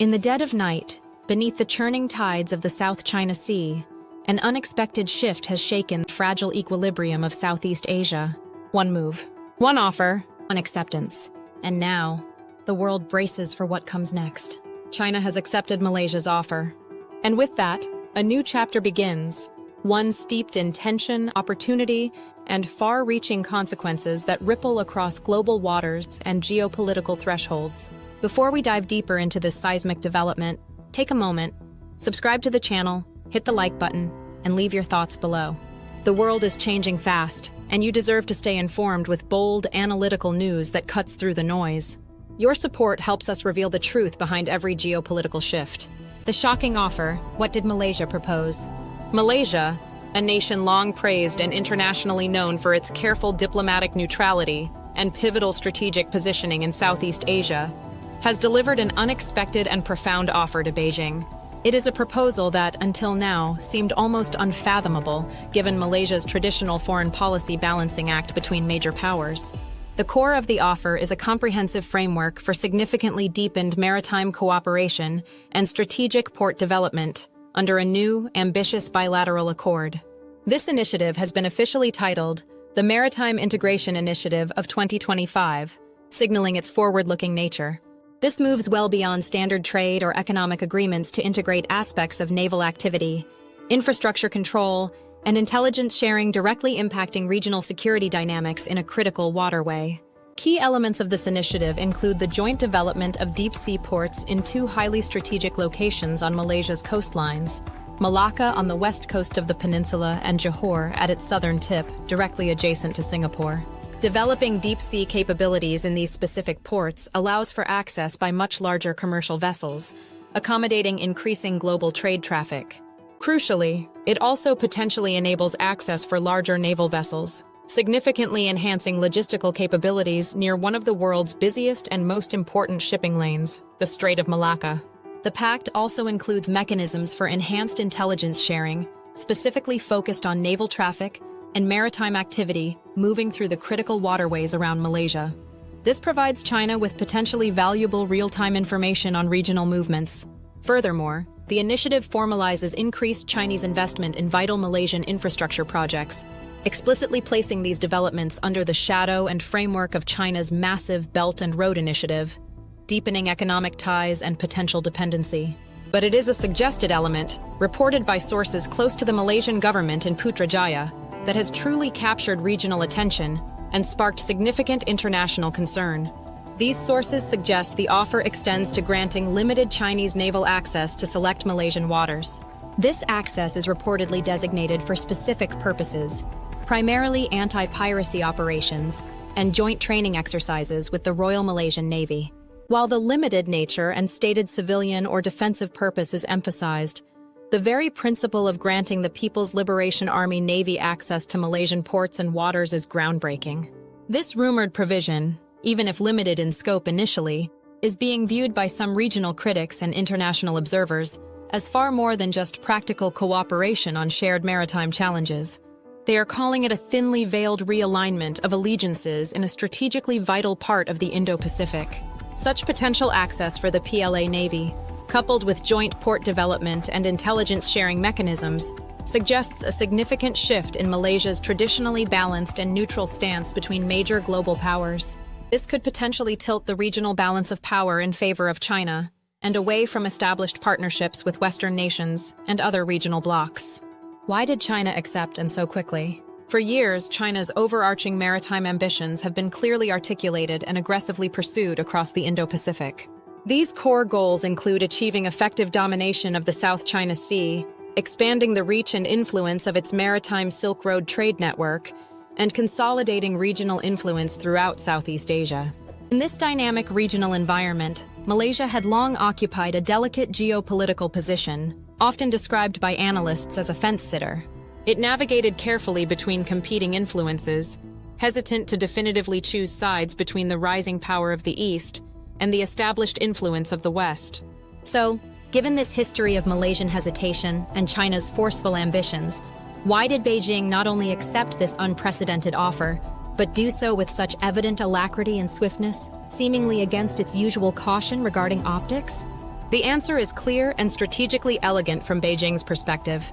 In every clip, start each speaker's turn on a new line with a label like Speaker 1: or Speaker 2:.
Speaker 1: In the dead of night, beneath the churning tides of the South China Sea, an unexpected shift has shaken the fragile equilibrium of Southeast Asia. One move, one offer, one acceptance. And now, the world braces for what comes next. China has accepted Malaysia's offer. And with that, a new chapter begins, one steeped in tension, opportunity, and far-reaching consequences that ripple across global waters and geopolitical thresholds. Before we dive deeper into this seismic development, take a moment, subscribe to the channel, hit the like button, and leave your thoughts below. The world is changing fast, and you deserve to stay informed with bold, analytical news that cuts through the noise. Your support helps us reveal the truth behind every geopolitical shift. The shocking offer, what did Malaysia propose? Malaysia, a nation long praised and internationally known for its careful diplomatic neutrality and pivotal strategic positioning in Southeast Asia, has delivered an unexpected and profound offer to Beijing. It is a proposal that, until now, seemed almost unfathomable, given Malaysia's traditional foreign policy balancing act between major powers. The core of the offer is a comprehensive framework for significantly deepened maritime cooperation and strategic port development under a new, ambitious bilateral accord. This initiative has been officially titled the Maritime Integration Initiative of 2025, signaling its forward-looking nature. This moves well beyond standard trade or economic agreements to integrate aspects of naval activity, infrastructure control, and intelligence sharing directly impacting regional security dynamics in a critical waterway. Key elements of this initiative include the joint development of deep-sea ports in two highly strategic locations on Malaysia's coastlines, Malacca on the west coast of the peninsula and Johor at its southern tip, directly adjacent to Singapore. Developing deep-sea capabilities in these specific ports allows for access by much larger commercial vessels, accommodating increasing global trade traffic. Crucially, it also potentially enables access for larger naval vessels, significantly enhancing logistical capabilities near one of the world's busiest and most important shipping lanes, the Strait of Malacca. The pact also includes mechanisms for enhanced intelligence sharing, specifically focused on naval traffic and maritime activity moving through the critical waterways around Malaysia. This provides China with potentially valuable real-time information on regional movements. Furthermore, the initiative formalizes increased Chinese investment in vital Malaysian infrastructure projects, explicitly placing these developments under the shadow and framework of China's massive Belt and Road Initiative, deepening economic ties and potential dependency. But it is a suggested element, reported by sources close to the Malaysian government in Putrajaya, that has truly captured regional attention and sparked significant international concern. These sources suggest the offer extends to granting limited Chinese naval access to select Malaysian waters. This access is reportedly designated for specific purposes, primarily anti-piracy operations and joint training exercises with the Royal Malaysian Navy. While the limited nature and stated civilian or defensive purpose is emphasized, the very principle of granting the People's Liberation Army Navy access to Malaysian ports and waters is groundbreaking. This rumored provision, even if limited in scope initially, is being viewed by some regional critics and international observers as far more than just practical cooperation on shared maritime challenges. They are calling it a thinly veiled realignment of allegiances in a strategically vital part of the Indo-Pacific. Such potential access for the PLA Navy, coupled with joint port development and intelligence sharing mechanisms, suggests a significant shift in Malaysia's traditionally balanced and neutral stance between major global powers. This could potentially tilt the regional balance of power in favor of China and away from established partnerships with Western nations and other regional blocs. Why did China accept and so quickly? For years, China's overarching maritime ambitions have been clearly articulated and aggressively pursued across the Indo-Pacific. These core goals include achieving effective domination of the South China Sea, expanding the reach and influence of its maritime Silk Road trade network, and consolidating regional influence throughout Southeast Asia. In this dynamic regional environment, Malaysia had long occupied a delicate geopolitical position, often described by analysts as a fence-sitter. It navigated carefully between competing influences, hesitant to definitively choose sides between the rising power of the East and the established influence of the West. So, given this history of Malaysian hesitation and China's forceful ambitions, why did Beijing not only accept this unprecedented offer, but do so with such evident alacrity and swiftness, seemingly against its usual caution regarding optics? The answer is clear and strategically elegant from Beijing's perspective.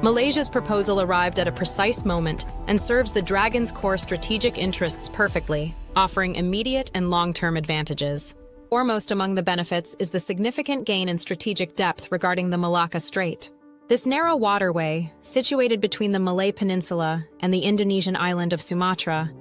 Speaker 1: Malaysia's proposal arrived at a precise moment and serves the Dragon's core strategic interests perfectly, offering immediate and long-term advantages. Foremost among the benefits is the significant gain in strategic depth regarding the Malacca Strait. This narrow waterway, situated between the Malay Peninsula and the Indonesian island of Sumatra,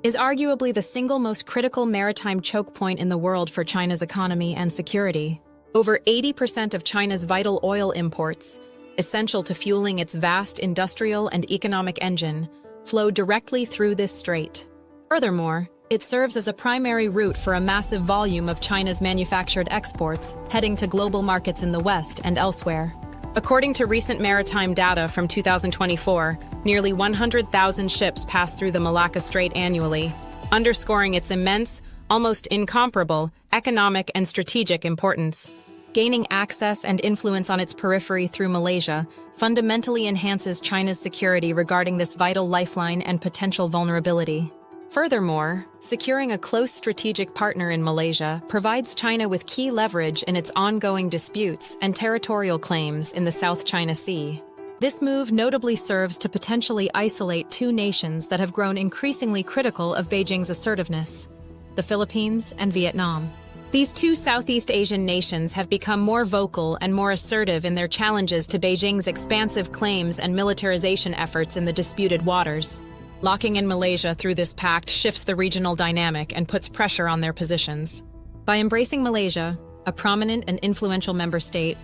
Speaker 1: is arguably the single most critical maritime choke point in the world for China's economy and security. Over 80% of China's vital oil imports, essential to fueling its vast industrial and economic engine, flow directly through this strait. Furthermore, it serves as a primary route for a massive volume of China's manufactured exports heading to global markets in the West and elsewhere. According to recent maritime data from 2024, nearly 100,000 ships pass through the Malacca Strait annually, underscoring its immense, almost incomparable, economic and strategic importance. Gaining access and influence on its periphery through Malaysia fundamentally enhances China's security regarding this vital lifeline and potential vulnerability. Furthermore, securing a close strategic partner in Malaysia provides China with key leverage in its ongoing disputes and territorial claims in the South China Sea. This move notably serves to potentially isolate two nations that have grown increasingly critical of Beijing's assertiveness: the Philippines and Vietnam. These two Southeast Asian nations have become more vocal and more assertive in their challenges to Beijing's expansive claims and militarization efforts in the disputed waters. Locking in Malaysia through this pact shifts the regional dynamic and puts pressure on their positions. By embracing Malaysia, a prominent and influential member state,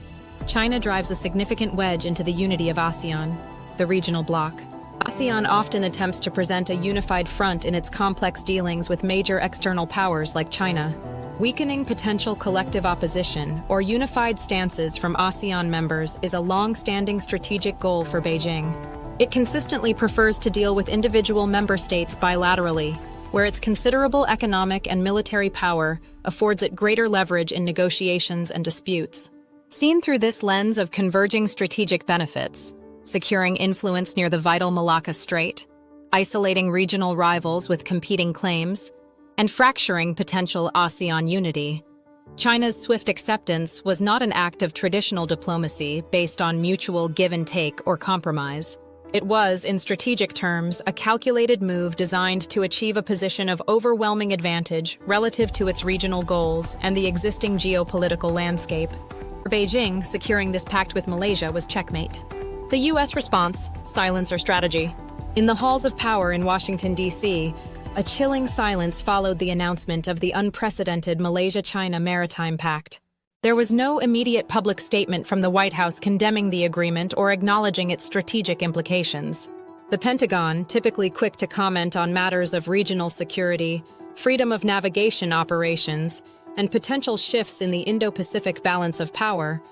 Speaker 1: China drives a significant wedge into the unity of ASEAN, the regional bloc. ASEAN often attempts to present a unified front in its complex dealings with major external powers like China. Weakening potential collective opposition or unified stances from ASEAN members is a long-standing strategic goal for Beijing. It consistently prefers to deal with individual member states bilaterally, where its considerable economic and military power affords it greater leverage in negotiations and disputes. Seen through this lens of converging strategic benefits, securing influence near the vital Malacca Strait, isolating regional rivals with competing claims, and fracturing potential ASEAN unity, China's swift acceptance was not an act of traditional diplomacy based on mutual give and take or compromise. It was, in strategic terms, a calculated move designed to achieve a position of overwhelming advantage relative to its regional goals and the existing geopolitical landscape. For Beijing, securing this pact with Malaysia was checkmate. The U.S. response: silence or strategy. In the halls of power in Washington, D.C., a chilling silence followed the announcement of the unprecedented Malaysia-China Maritime Pact. There was no immediate public statement from the White House condemning the agreement or acknowledging its strategic implications. The Pentagon, typically quick to comment on matters of regional security, freedom of navigation operations, and potential shifts in the Indo-Pacific balance of power,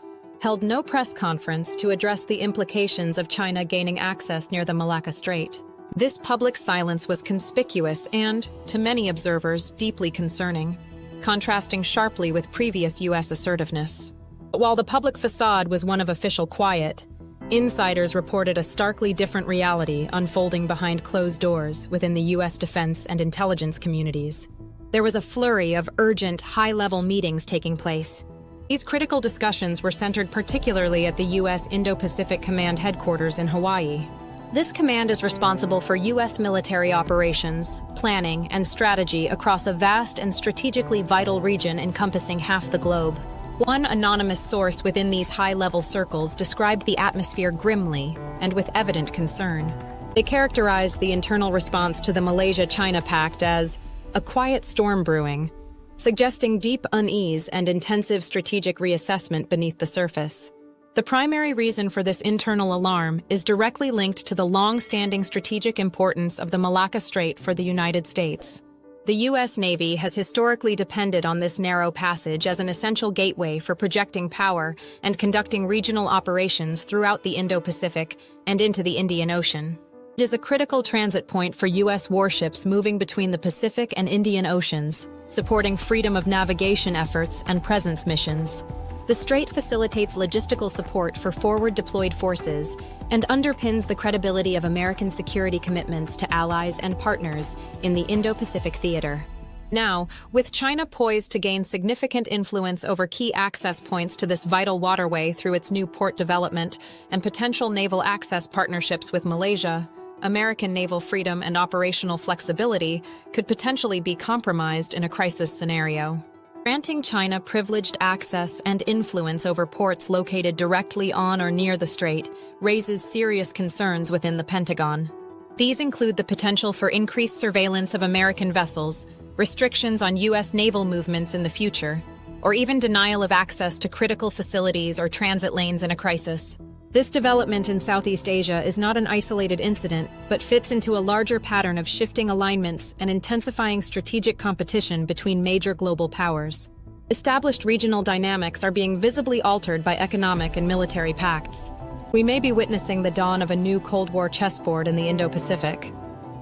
Speaker 1: held no press conference to address the implications of China gaining access near the Malacca Strait. This public silence was conspicuous and, to many observers, deeply concerning, contrasting sharply with previous U.S. assertiveness. But while the public facade was one of official quiet, insiders reported a starkly different reality unfolding behind closed doors within the U.S. defense and intelligence communities. There was a flurry of urgent, high-level meetings taking place. These critical discussions were centered particularly at the U.S. Indo-Pacific Command headquarters in Hawaii. This command is responsible for U.S. military operations, planning, and strategy across a vast and strategically vital region encompassing half the globe. One anonymous source within these high-level circles described the atmosphere grimly and with evident concern. They characterized the internal response to the Malaysia-China Pact as a quiet storm brewing, suggesting deep unease and intensive strategic reassessment beneath the surface. The primary reason for this internal alarm is directly linked to the long-standing strategic importance of the Malacca Strait for the United States. The U.S. Navy has historically depended on this narrow passage as an essential gateway for projecting power and conducting regional operations throughout the Indo-Pacific and into the Indian Ocean. It is a critical transit point for U.S. warships moving between the Pacific and Indian Oceans, supporting freedom of navigation efforts and presence missions. The strait facilitates logistical support for forward-deployed forces and underpins the credibility of American security commitments to allies and partners in the Indo-Pacific theater. Now, with China poised to gain significant influence over key access points to this vital waterway through its new port development and potential naval access partnerships with Malaysia, American naval freedom and operational flexibility could potentially be compromised in a crisis scenario. Granting China privileged access and influence over ports located directly on or near the strait raises serious concerns within the Pentagon. These include the potential for increased surveillance of American vessels, restrictions on U.S. naval movements in the future, or even denial of access to critical facilities or transit lanes in a crisis. This development in Southeast Asia is not an isolated incident, but fits into a larger pattern of shifting alignments and intensifying strategic competition between major global powers. Established regional dynamics are being visibly altered by economic and military pacts. We may be witnessing the dawn of a new Cold War chessboard in the Indo-Pacific,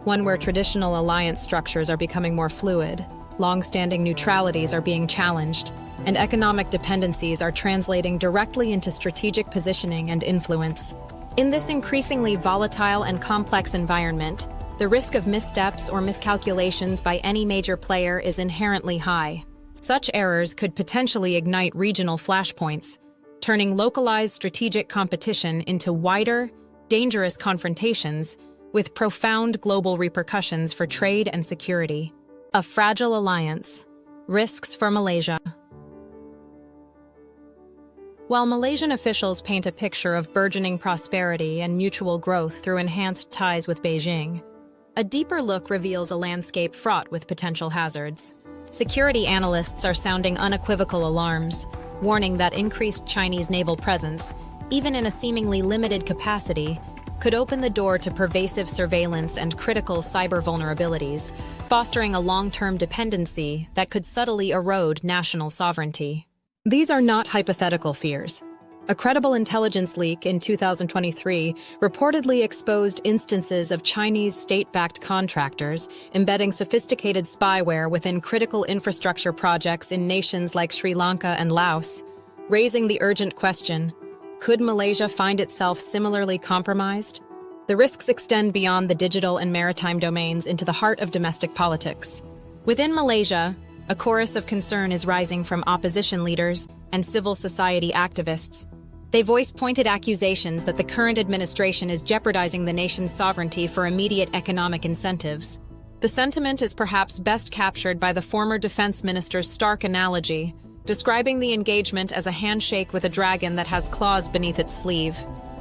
Speaker 1: one where traditional alliance structures are becoming more fluid, long-standing neutralities are being challenged, and economic dependencies are translating directly into strategic positioning and influence. In this increasingly volatile and complex environment, the risk of missteps or miscalculations by any major player is inherently high. Such errors could potentially ignite regional flashpoints, turning localized strategic competition into wider, dangerous confrontations with profound global repercussions for trade and security. A fragile alliance. Risks for Malaysia. While Malaysian officials paint a picture of burgeoning prosperity and mutual growth through enhanced ties with Beijing, a deeper look reveals a landscape fraught with potential hazards. Security analysts are sounding unequivocal alarms, warning that increased Chinese naval presence, even in a seemingly limited capacity, could open the door to pervasive surveillance and critical cyber vulnerabilities, fostering a long-term dependency that could subtly erode national sovereignty. These are not hypothetical fears. A credible intelligence leak in 2023 reportedly exposed instances of Chinese state-backed contractors embedding sophisticated spyware within critical infrastructure projects in nations like Sri Lanka and Laos, raising the urgent question: could Malaysia find itself similarly compromised? The risks extend beyond the digital and maritime domains into the heart of domestic politics. Within Malaysia, a chorus of concern is rising from opposition leaders and civil society activists. They voice pointed accusations that the current administration is jeopardizing the nation's sovereignty for immediate economic incentives. The sentiment is perhaps best captured by the former defense minister's stark analogy, describing the engagement as a handshake with a dragon that has claws beneath its sleeve.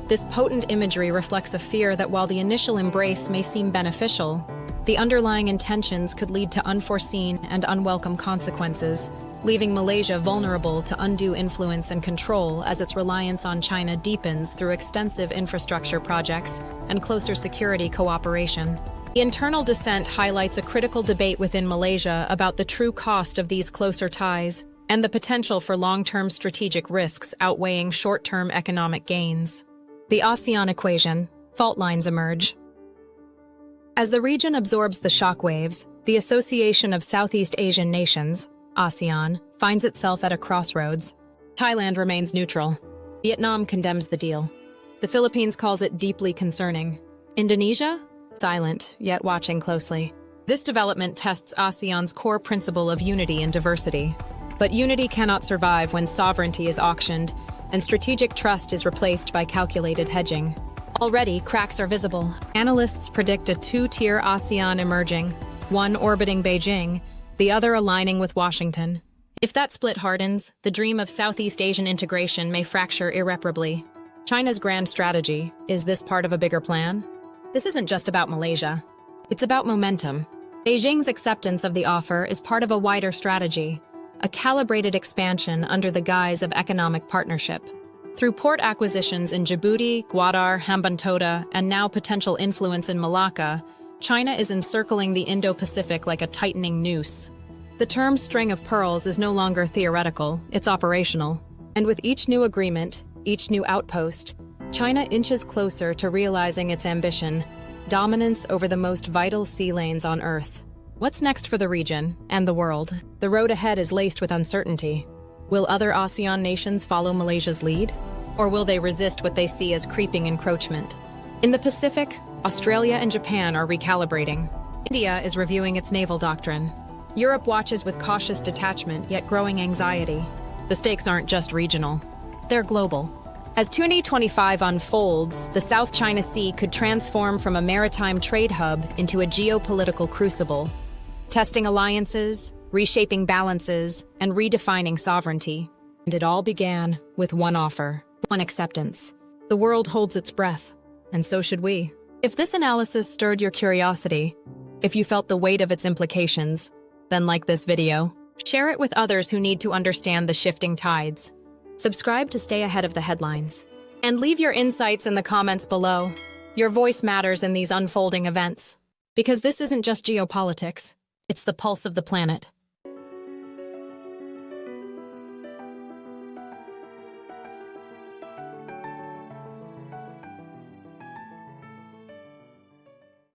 Speaker 1: This potent imagery reflects a fear that while the initial embrace may seem beneficial, the underlying intentions could lead to unforeseen and unwelcome consequences, leaving Malaysia vulnerable to undue influence and control as its reliance on China deepens through extensive infrastructure projects and closer security cooperation. The internal dissent highlights a critical debate within Malaysia about the true cost of these closer ties and the potential for long-term strategic risks outweighing short-term economic gains. The ASEAN equation. Fault lines emerge. As the region absorbs the shockwaves, the Association of Southeast Asian Nations, ASEAN, finds itself at a crossroads. Thailand remains neutral. Vietnam condemns the deal. The Philippines calls it deeply concerning. Indonesia? Silent, yet watching closely. This development tests ASEAN's core principle of unity and diversity. But unity cannot survive when sovereignty is auctioned and strategic trust is replaced by calculated hedging. Already, cracks are visible. Analysts predict a two-tier ASEAN emerging, one orbiting Beijing, the other aligning with Washington. If that split hardens, the dream of Southeast Asian integration may fracture irreparably. China's grand strategy, is this part of a bigger plan? This isn't just about Malaysia. It's about momentum. Beijing's acceptance of the offer is part of a wider strategy, a calibrated expansion under the guise of economic partnership. Through port acquisitions in Djibouti, Gwadar, Hambantota, and now potential influence in Malacca, China is encircling the Indo-Pacific like a tightening noose. The term string of pearls is no longer theoretical, it's operational. And with each new agreement, each new outpost, China inches closer to realizing its ambition, dominance over the most vital sea lanes on Earth. What's next for the region and the world? The road ahead is laced with uncertainty. Will other ASEAN nations follow Malaysia's lead? Or will they resist what they see as creeping encroachment? In the Pacific, Australia and Japan are recalibrating. India is reviewing its naval doctrine. Europe watches with cautious detachment, yet growing anxiety. The stakes aren't just regional, they're global. As 2025 unfolds, the South China Sea could transform from a maritime trade hub into a geopolitical crucible, testing alliances, reshaping balances, and redefining sovereignty. And it all began with one offer, one acceptance. The world holds its breath, and so should we. If this analysis stirred your curiosity, if you felt the weight of its implications, then like this video, share it with others who need to understand the shifting tides. Subscribe to stay ahead of the headlines. And leave your insights in the comments below. Your voice matters in these unfolding events. Because this isn't just geopolitics, it's the pulse of the planet.